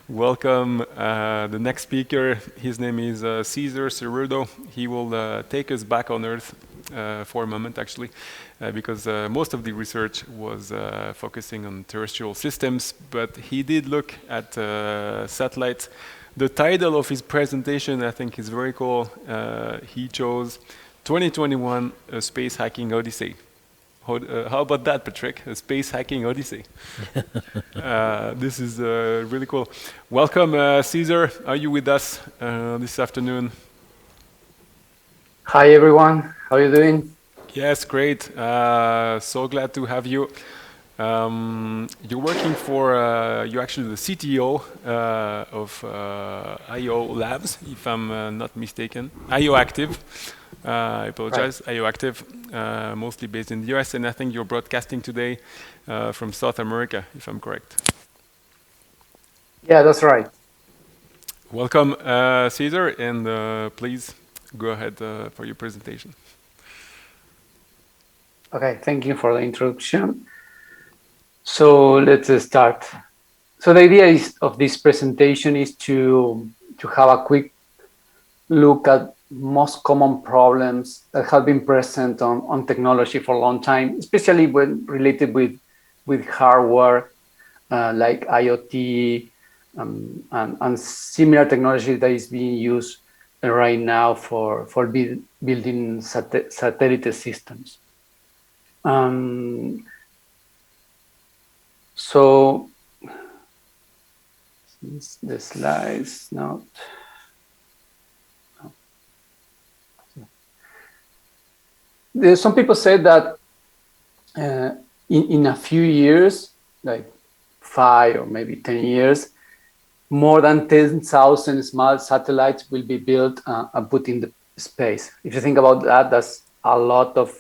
Welcome. The next speaker, his name is Cesar Cerrudo. He will take us back on Earth for a moment, actually, because most of the research was focusing on terrestrial systems, but he did look at satellites. The title of his presentation, I think, is very cool. He chose 2021, A Space Hacking Odyssey. How about that, Patrick? A space hacking odyssey. This is really cool. Welcome, Cesar. Are you with us this afternoon? Hi, everyone. How are you doing? Yes, great. So glad to have you. You're working for, you're actually the CTO of IOActive Labs, if I'm not mistaken. IOActive. I Right. apologize. IOActive, mostly based in the US, and I think you're broadcasting today from South America, if I'm correct. Yeah, that's right. Welcome, Cesar, and please go ahead for your presentation. Okay, thank you for the introduction. So let's start. So the idea of this presentation is to have a quick look at most common problems that have been present on technology for a long time, especially when related with hardware like IoT and similar technology that is being used right now for building satellite systems. Um, so the slides not. There's some people say that in a few years, like 5 or maybe 10 years, more than 10,000 small satellites will be built and put in the space. If you think about that, that's a lot of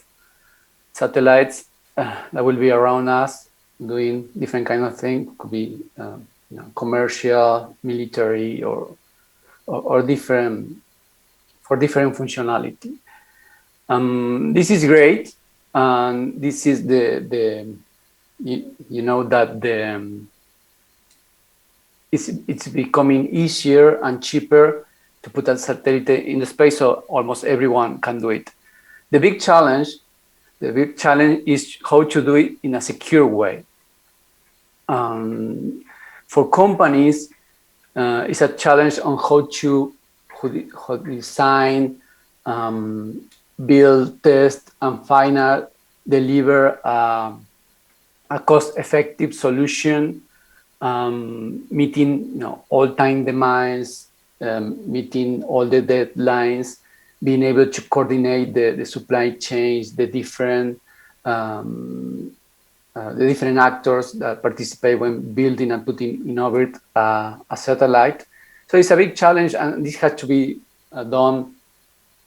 satellites that will be around us doing different kind of things. Could be commercial, military, or different for different functionality. This is great, and this is the you know that the it's becoming easier and cheaper to put a satellite in the space, so almost everyone can do it. The big challenge, the big challenge is how to do it in a secure way. For companies, it's a challenge on how to design, build, test, and final deliver a cost-effective solution, meeting all time demands, meeting all the deadlines, being able to coordinate the supply chains, the different actors that participate when building and putting in orbit a satellite. So it's a big challenge, and this has to be done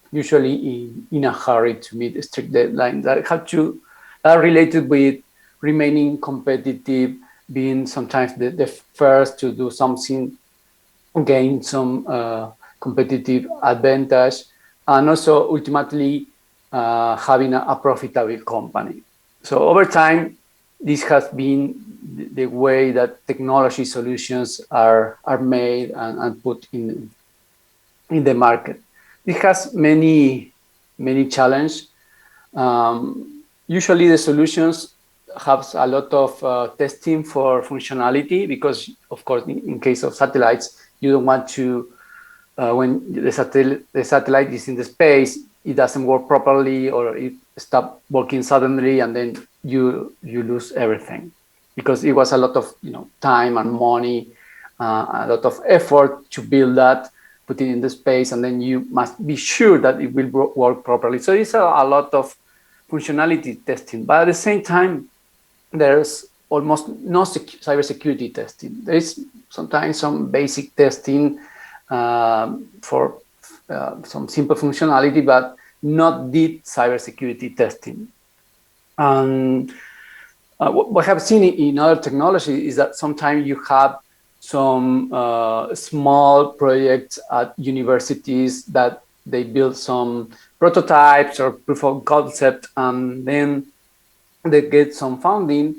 usually in a hurry to meet strict deadlines that are related with remaining competitive, being sometimes the first to do something, gain some competitive advantage, and also ultimately having a profitable company. So over time, this has been the way that technology solutions are made and put in the market. It has many challenges. Usually the solutions have a lot of testing for functionality because, of course, in case of satellites, you don't want to, when the satellite is in the space, it doesn't work properly or it stops working suddenly, and then you lose everything, because it was a lot of time and money, a lot of effort to build that, put it in the space, and then you must be sure that it will work properly. So it's a lot of functionality testing, but at the same time, there's almost no cybersecurity testing. There is sometimes some basic testing for some simple functionality, but not deep cybersecurity testing. And what I've seen in other technology is that sometimes you have some small projects at universities that they build some prototypes or proof of concept, and then they get some funding,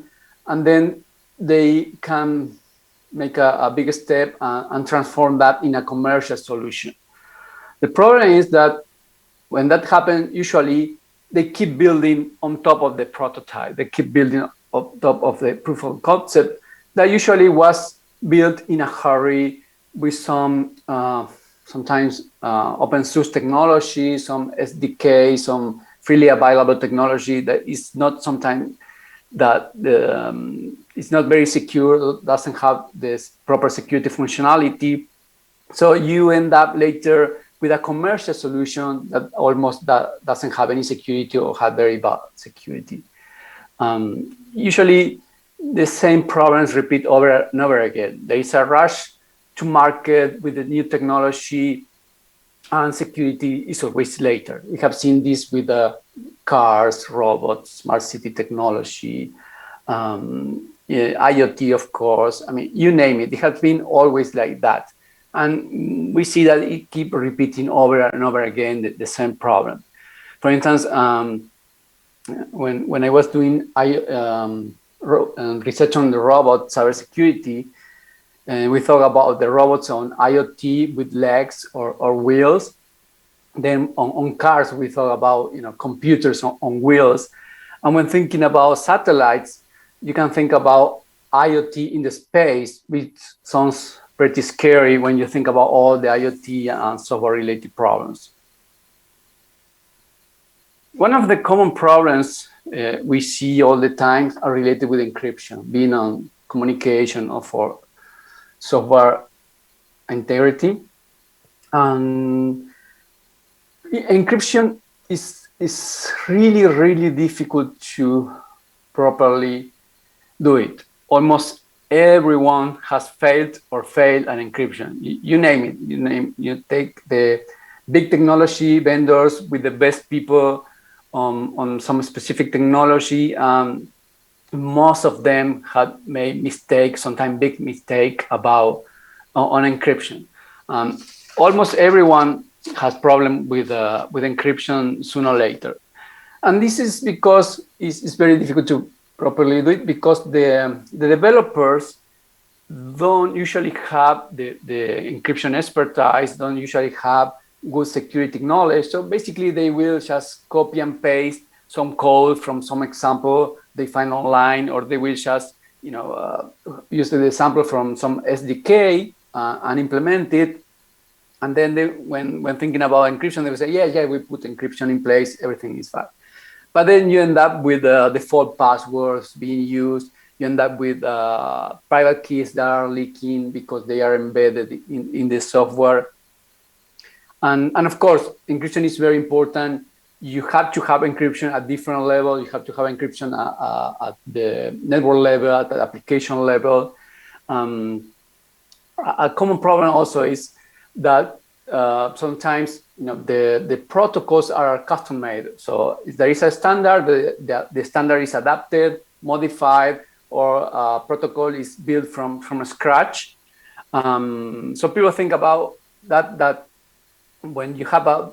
and then they can make a big step and transform that in a commercial solution. The problem is that when that happens, usually they keep building on top of the prototype. They keep building on top of the proof of concept that usually was built in a hurry with some sometimes open source technology, some SDK, some freely available technology that is not sometimes that it's not very secure, doesn't have this proper security functionality. So you end up later with a commercial solution that almost doesn't have any security or have very bad security. Usually the same problems repeat over and over again. There is a rush to market with the new technology, and security is always later. We have seen this with cars, robots, smart city technology, IoT, of course. I mean, you name it. It has been always like that. And we see that it keeps repeating over and over again the same problem. For instance, when I was doing research on the robot cybersecurity, and we thought about the robots on IoT with legs or wheels. Then on cars, we thought about computers on wheels. And when thinking about satellites, you can think about IoT in the space, which sounds pretty scary when you think about all the IoT and software-related problems. One of the common problems we see all the time are related with encryption, being on communication or for software integrity. Encryption is really, really difficult to properly do it. Almost everyone has failed an encryption. You name it. You take the big technology vendors with the best people on some specific technology. Most of them had made mistakes, sometimes big mistake on encryption. Almost everyone has problem with encryption sooner or later. And this is because it's very difficult to properly do it, because the developers don't usually have the encryption expertise, don't usually have good security knowledge. So basically they will just copy and paste some code from some example they find online, or they will just use the example from some SDK and implement it. And then when thinking about encryption, they will say, yeah, we put encryption in place, everything is fine. But then you end up with default passwords being used. You end up with private keys that are leaking because they are embedded in the software. And of course, encryption is very important. You have to have encryption at different levels. You have to have encryption at the network level, at the application level. A common problem also is that sometimes the protocols are custom made. So if there is a standard, the standard is adapted, modified, or a protocol is built from scratch. So people think about that when you have a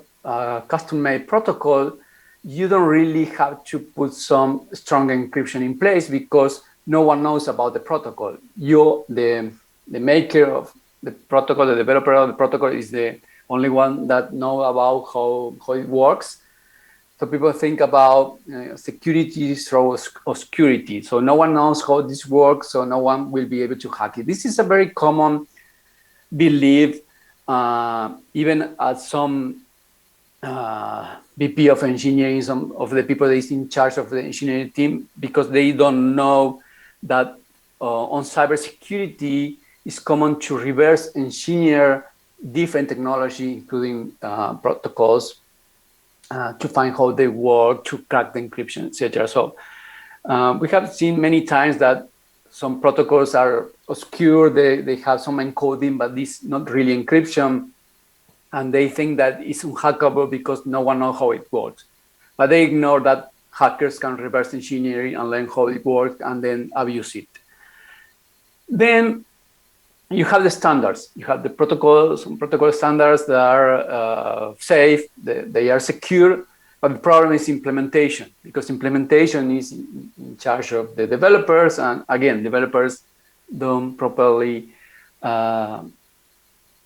custom-made protocol, you don't really have to put some strong encryption in place because no one knows about the protocol. The maker of the protocol, the developer of the protocol, is the only one that know about how it works. So people think about security through obscurity. So no one knows how this works, so no one will be able to hack it. This is a very common belief, even at some VP of engineering, some of the people that is in charge of the engineering team, because they don't know that on cybersecurity, it's common to reverse engineer different technology, including protocols, to find how they work, to crack the encryption, etc. So we have seen many times that some protocols are obscure, they have some encoding, but this is not really encryption. And they think that it's unhackable because no one knows how it works. But they ignore that hackers can reverse engineering and learn how it works and then abuse it. Then you have the standards. You have the protocols, some protocol standards that are safe, they are secure, but the problem is implementation, because implementation is in charge of the developers. And again, developers don't properly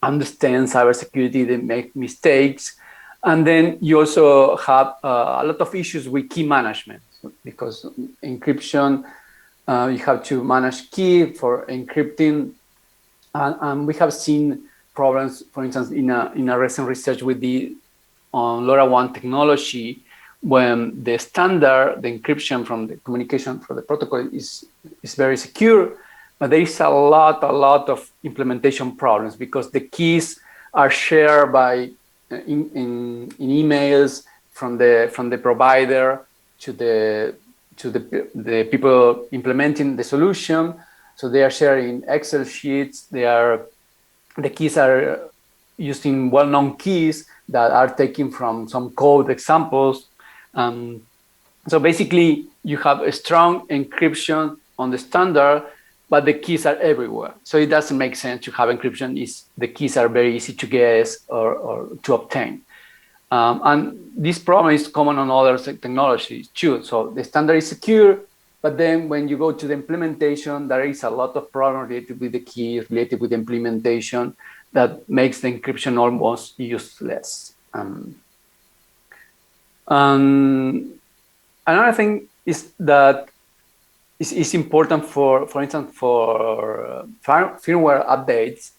understand cybersecurity, they make mistakes. And then you also have a lot of issues with key management, because encryption, you have to manage key for encrypting. And we have seen problems, for instance, in a recent research with the on LoRaWAN technology, when the standard, the encryption from the communication for the protocol is very secure, but there is a lot of implementation problems, because the keys are shared by in emails from the provider to the people implementing the solution. So they are sharing Excel sheets. The keys are using well-known keys that are taken from some code examples. So basically, you have a strong encryption on the standard, but the keys are everywhere. So it doesn't make sense to have encryption if the keys are very easy to guess or to obtain. And this problem is common on other technologies too. So the standard is secure, but then when you go to the implementation, there is a lot of problems related with the keys, related with the implementation, that makes the encryption almost useless. Another thing is that it's important for instance, for firmware updates,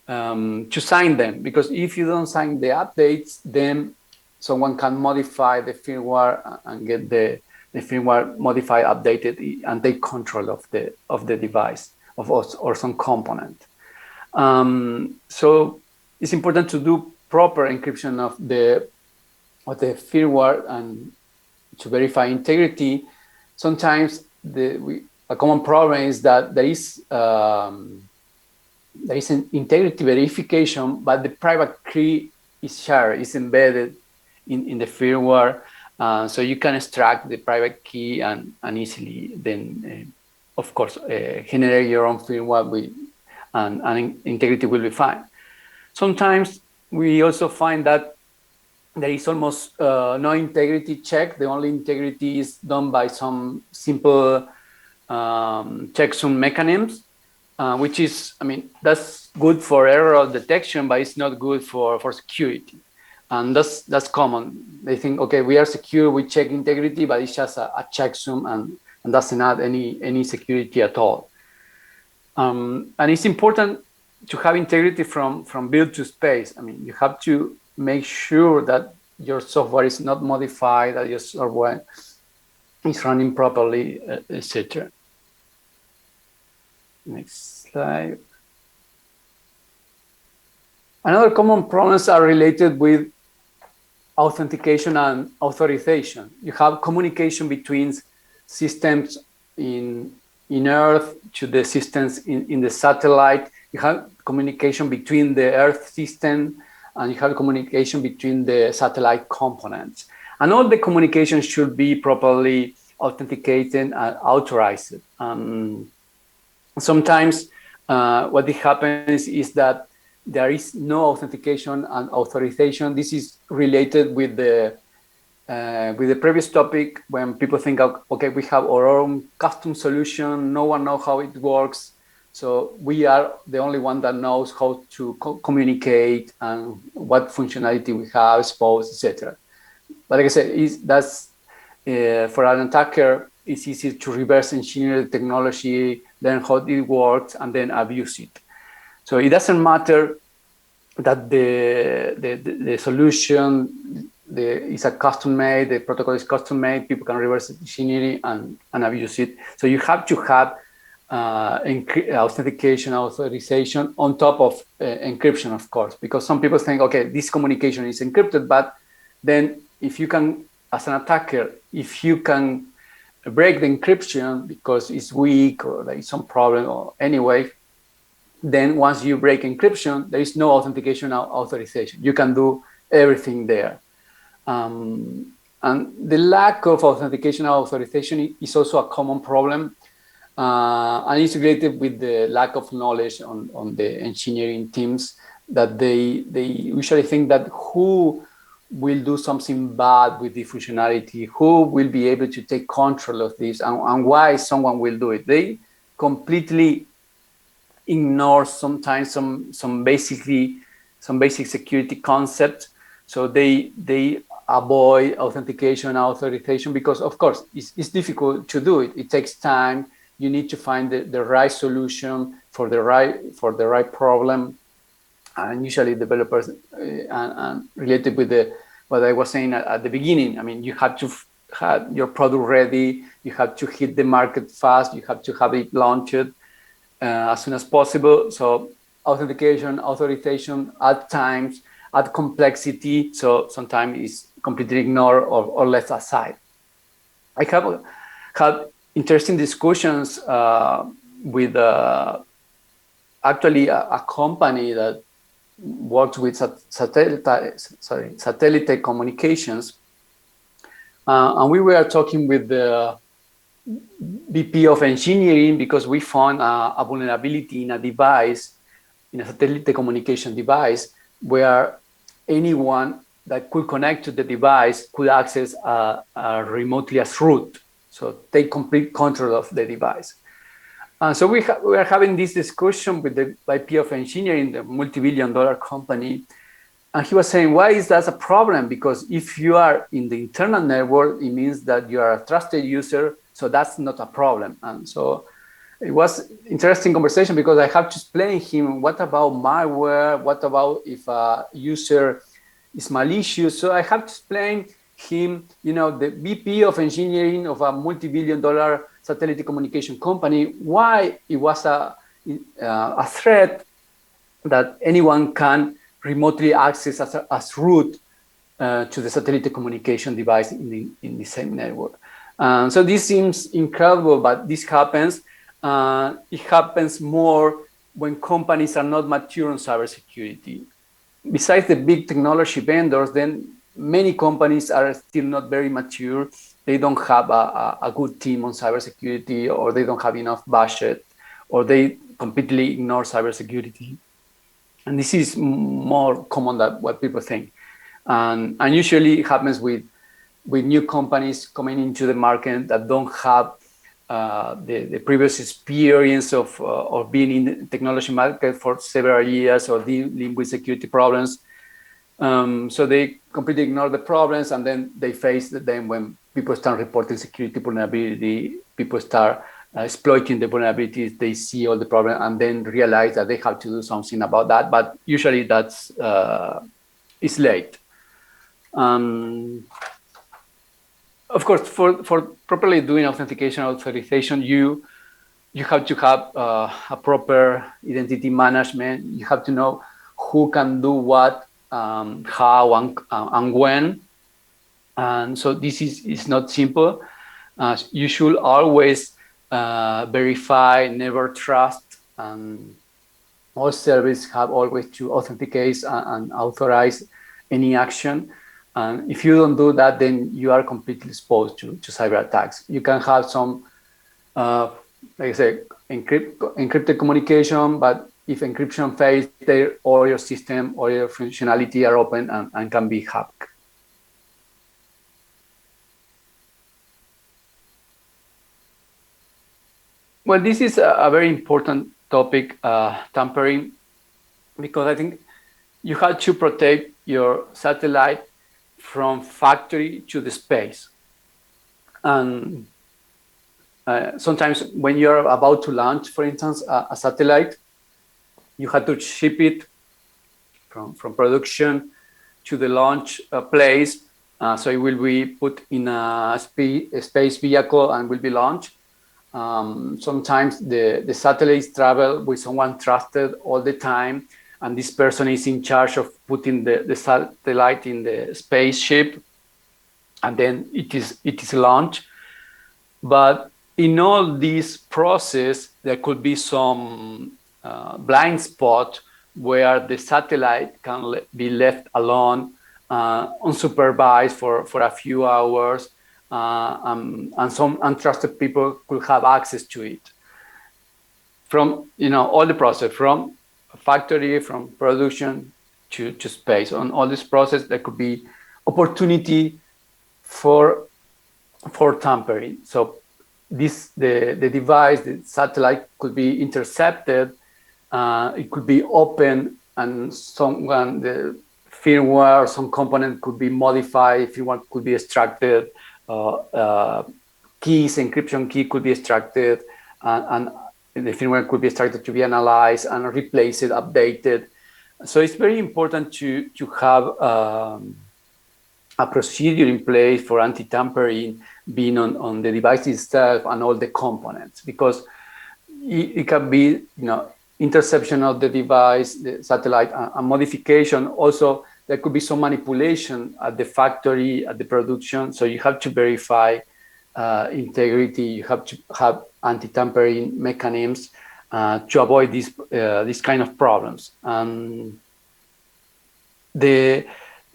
to sign them, because if you don't sign the updates, then someone can modify the firmware and get the firmware modified, updated, and take control of the device or some component. So it's important to do proper encryption of the firmware and to verify integrity. Sometimes a common problem is that there is an integrity verification, but the private key is shared, is embedded in the firmware, so you can extract the private key and easily then, of course, generate your own firmware and integrity will be fine. Sometimes we also find that there is almost no integrity check. The only integrity is done by some simple checksum mechanisms, which is, I mean, that's good for error detection, but it's not good for security. And that's common. They think, okay, we are secure, we check integrity, but it's just a checksum and doesn't add any security at all. And it's important to have integrity from build to space. I mean, you have to make sure that your software is not modified, that your software is running properly, etc. Next slide. Another common problems are related with authentication and authorization. You have communication between systems in Earth to the systems in the satellite. You have communication between the Earth system, and you have communication between the satellite components. And all the communication should be properly authenticated and authorized. Sometimes what happens is that there is no authentication and authorization. This is related with the previous topic, when people think, okay, we have our own custom solution, no one knows how it works, so we are the only one that knows how to communicate and what functionality we have, exposed, etc. But like I said, that's for an attacker, it's easy to reverse engineer the technology, learn how it works, and then abuse it. So it doesn't matter that the solution is a custom made, the protocol is custom made, people can reverse engineer and abuse it. So you have to have authentication, authorization on top of encryption, of course, because some people think, okay, this communication is encrypted, but then if you can, as an attacker, if you can break the encryption because it's weak or there is some problem or anyway, then once you break encryption, there is no authentication or authorization. You can do everything there. And the lack of authentication or authorization is also a common problem. And it's related with the lack of knowledge on the engineering teams, that they usually think that who will do something bad with the functionality, who will be able to take control of this, and why someone will do it. They completely ignore sometimes some basic security concepts. So they avoid authentication authorization because, of course, it's difficult to do it. It takes time. You need to find the right solution for the right problem. And usually developers and related with what I was saying at the beginning. I mean, you have to have your product ready. You have to hit the market fast. You have to have it launched as soon as possible. So authentication, authorization at times, add complexity. So sometimes it's completely ignored or left aside. I have had interesting discussions with actually a company that works with satellite communications. And we were talking with the VP of engineering because we found a vulnerability in a device, in a satellite communication device, where anyone that could connect to the device could access remotely as root. So take complete control of the device. So we are having this discussion with the VP of engineering, the multi-billion-dollar company. And he was saying, why is that a problem? Because if you are in the internal network, it means that you are a trusted user. So that's not a problem. And so it was interesting conversation because I have to explain him, what about malware? What about if a user is malicious? So I have to explain him, the VP of engineering of a multi-billion-dollar satellite communication company, why it was a threat that anyone can remotely access as root to the satellite communication device in the same network. So this seems incredible, but this happens. It happens more when companies are not mature on cybersecurity. Besides the big technology vendors, then many companies are still not very mature. They don't have a good team on cybersecurity, or they don't have enough budget, or they completely ignore cybersecurity. And this is more common than what people think. And usually it happens with new companies coming into the market that don't have the previous experience of being in the technology market for several years or dealing with security problems. So they completely ignore the problems, and then they face them when people start reporting security vulnerability, people start exploiting the vulnerabilities, they see all the problems, and then realize that they have to do something about that. But usually that's it's late. Of course, for properly doing authentication authorization, you have to have a proper identity management. You have to know who can do what, how, and when. And so this is not simple. You should always verify, never trust. All services have always to authenticate and authorize any action. And if you don't do that, then you are completely exposed to cyber attacks. You can have some, like I say, encrypted communication, but if encryption fails, all your system or your functionality are open and can be hacked. Well, this is a very important topic, tampering, because I think you have to protect your satellite from factory to the space. And sometimes when you're about to launch, for instance, a satellite, you have to ship it from production to the launch place. So it will be put in a space vehicle and will be launched. Sometimes the satellites travel with someone trusted all the time, and this person is in charge of putting the satellite in the spaceship, and then it is launched. But in all this process, there could be some blind spot where the satellite can be left alone, unsupervised for a few hours, and some untrusted people could have access to it. From all the process, from factory, from production to space, on all this process, there could be opportunity for tampering. So the device, the satellite, could be intercepted It could be open, and the firmware or some component could be modified. Firmware could be extracted. Keys, encryption key could be extracted, and the firmware could be extracted to be analyzed and replaced, updated. So it's very important to have a procedure in place for anti-tampering being on the device itself and all the components, because it can be, interception of the device, the satellite, and modification. Also, there could be some manipulation at the factory, at the production. So you have to verify integrity. You have to have anti-tampering mechanisms to avoid these kind of problems. The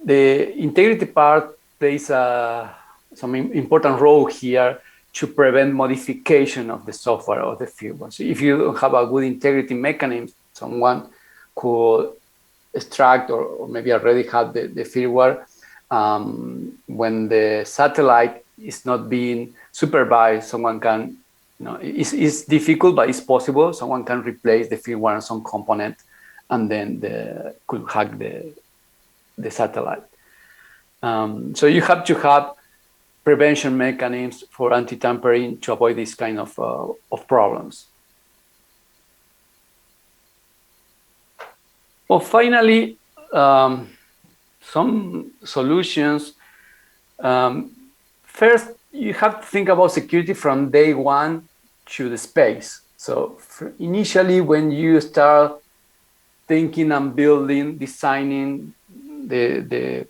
integrity part plays some important role here to prevent modification of the software or the firmware. So if you don't have a good integrity mechanism, someone could extract or maybe already have the firmware. When the satellite is not being supervised, someone can, it's difficult, but it's possible. Someone can replace the firmware on some component, and then could hack the satellite. So you have to have prevention mechanisms for anti-tampering to avoid this kind of problems. Well, finally, some solutions. First, you have to think about security from day one to the space. So initially, when you start thinking and building, designing the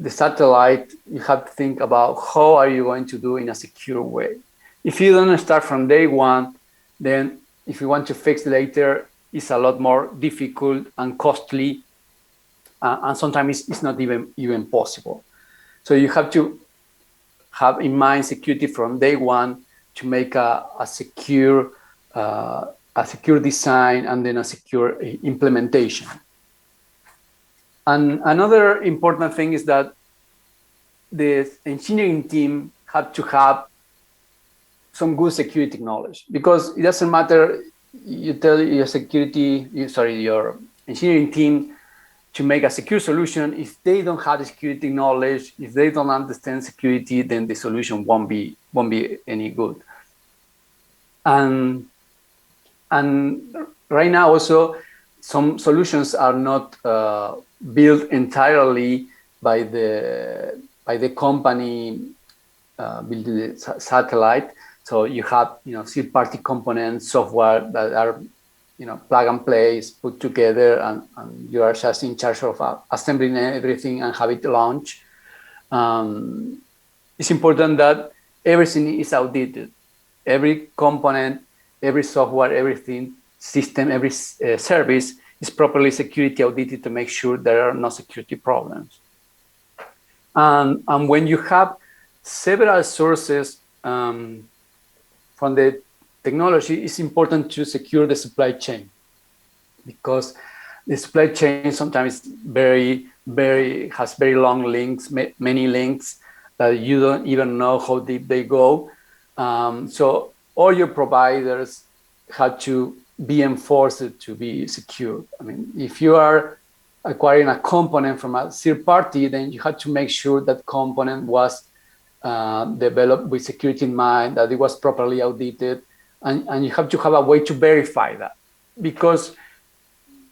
satellite, you have to think about how are you going to do in a secure way. If you don't start from day one, then if you want to fix later, it's a lot more difficult and costly, and sometimes it's not even possible. So you have to have in mind security from day one to make a secure design and then a secure implementation. And another important thing is that the engineering team have to have some good security knowledge, because it doesn't matter you tell your your engineering team to make a secure solution. If they don't have the security knowledge, if they don't understand security, then the solution won't be any good. And right now also, some solutions are not built entirely by the company building the satellite. So you have third-party components, software that are plug and play, put together, and you are just in charge of assembling everything and have it launch. It's important that everything is audited. Every component, every software, everything, system, every service is properly security audited to make sure there are no security problems. And when you have several sources from the technology, it's important to secure the supply chain, because the supply chain sometimes has very long links, many links that you don't even know how deep they go. So all your providers have to be enforced to be secure. I mean, if you are acquiring a component from a third party, then you have to make sure that component was developed with security in mind, that it was properly audited, and you have to have a way to verify that, because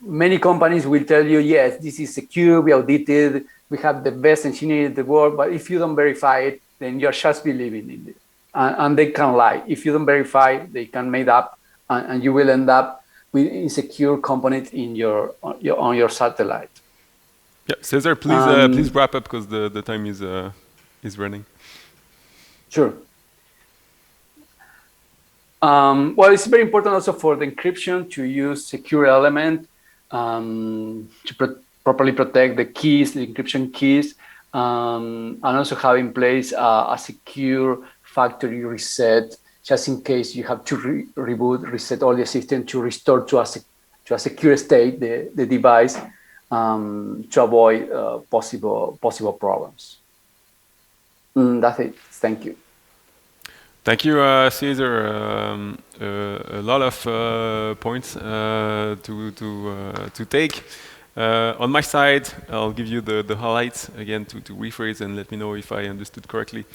many companies will tell you, yes, this is secure, we audited, we have the best engineering in the world, but if you don't verify it, then you're just believing in it. And they can lie. If you don't verify, they can make up, and you will end up with insecure components on your satellite. Yeah, Cesar, please wrap up, because the time is running. Sure. Well, it's very important also for the encryption to use secure element to properly protect the keys, the encryption keys, and also have in place a secure factory reset, just in case you have to reboot, reset all the system to restore to a secure state the device, to avoid possible problems. That's it. Thank you. Thank you, Cesar. A lot of points to take. On my side, I'll give you the highlights again to rephrase and let me know if I understood correctly.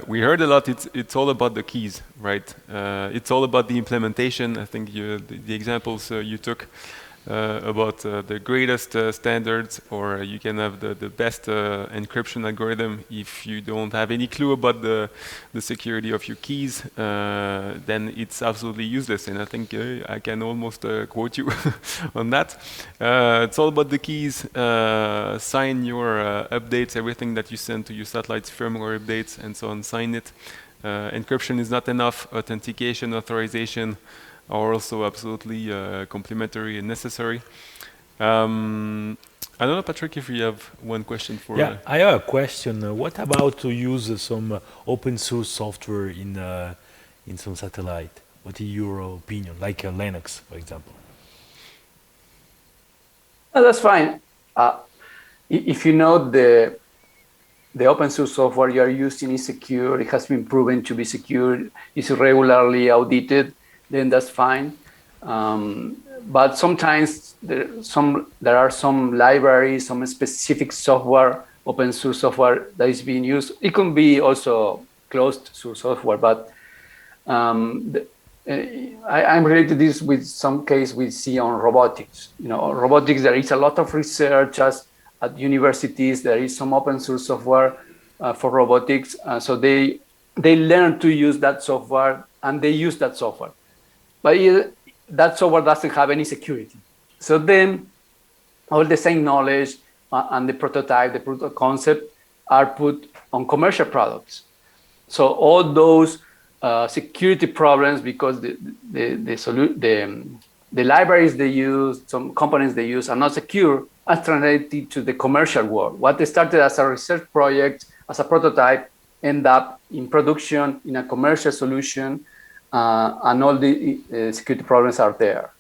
We heard a lot. It's all about the keys, right? It's all about the implementation. I think the examples you took about the greatest standards, or you can have the best encryption algorithm. If you don't have any clue about the security of your keys, then it's absolutely useless. And I think I can almost quote you on that. It's all about the keys. Sign your updates, everything that you send to your satellites, firmware updates, and so on. Sign it. Encryption is not enough. Authentication, authorization are also absolutely complementary and necessary. I don't know, Patrick, if you have one question for... Yeah, I have a question. What about to use some open source software in some satellite? What is your opinion, like Linux, for example? Oh, that's fine. If you know the open source software you are using is secure, it has been proven to be secure, is regularly audited, then that's fine. But sometimes there are some libraries, some specific software, open source software that is being used. It can be also closed source software, but I'm related to this with some case we see on robotics. You know, robotics, there is a lot of research at universities. There is some open source software for robotics. So they learn to use that software and they use that software. But that software doesn't have any security. So then all the same knowledge and the prototype, the proof of concept are put on commercial products. So all those security problems, because the libraries they use, some components they use are not secure, are translated to the commercial world. What they started as a research project, as a prototype, end up in production, in a commercial solution, and all the security problems are there.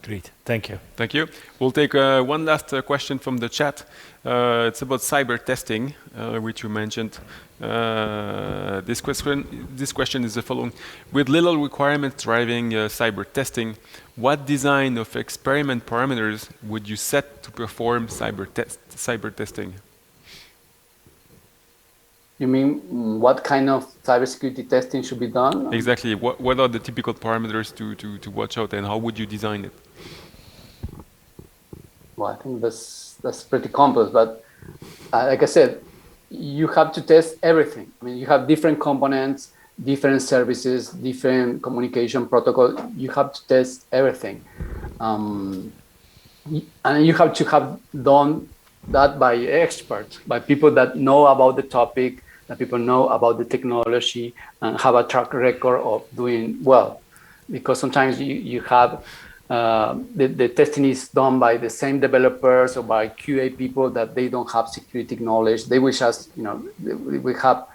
Great, thank you. Thank you. We'll take one last question from the chat. It's about cyber testing, which you mentioned. This question is the following. With little requirements driving cyber testing, what design of experiment parameters would you set to perform cyber testing? You mean what kind of cybersecurity testing should be done? Exactly. What are the typical parameters to watch out, and how would you design it? Well, I think that's pretty complex, but like I said, you have to test everything. I mean, you have different components, different services, different communication protocol. You have to test everything, and you have to have done that by experts, by people that know about the topic, that people know about the technology and have a track record of doing well. Because sometimes you have the testing is done by the same developers or by QA people that they don't have security knowledge. They will just, we have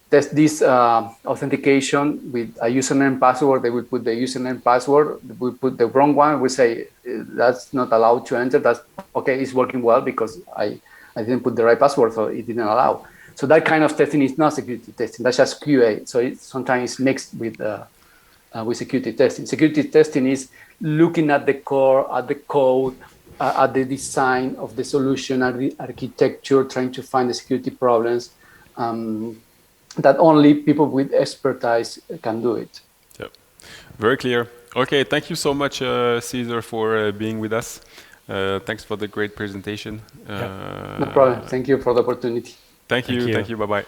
test this authentication with a username and password. They will put the username and password. We put the wrong one. We say that's not allowed to enter. That's okay. It's working well because I didn't put the right password, so it didn't allow. So that kind of testing is not security testing. That's just QA. So it's sometimes mixed with security testing. Security testing is looking at the core, at the code, at the design of the solution, at the architecture, trying to find the security problems. That only people with expertise can do it. Yep. Very clear. Okay, thank you so much, Cesar, for being with us. Thanks for the great presentation. No problem. Thank you for the opportunity. Thank you. Bye-bye.